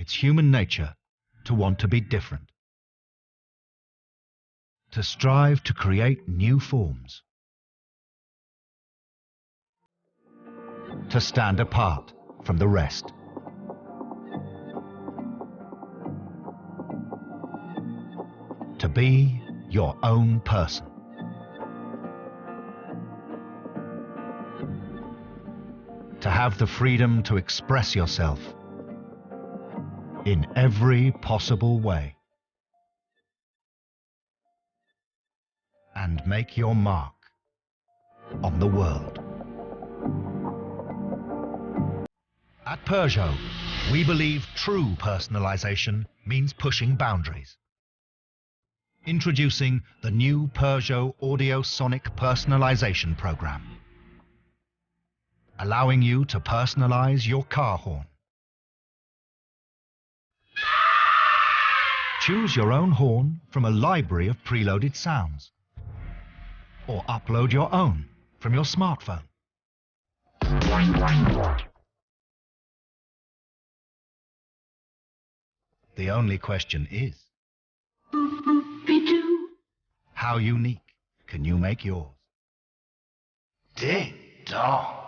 It's human nature to want to be different, to strive to create new forms, to stand apart from the rest. To be your own person. To have the freedom to express yourself in every possible way. And make your mark on the world. At Peugeot, we believe true personalization means pushing boundaries. Introducing the new Peugeot Sonic Personalisation Programme, allowing you to personalize your car horn. Choose your own horn from a library of preloaded sounds, or upload your own from your smartphone. The only question is, how unique can you make yours? Ding dong!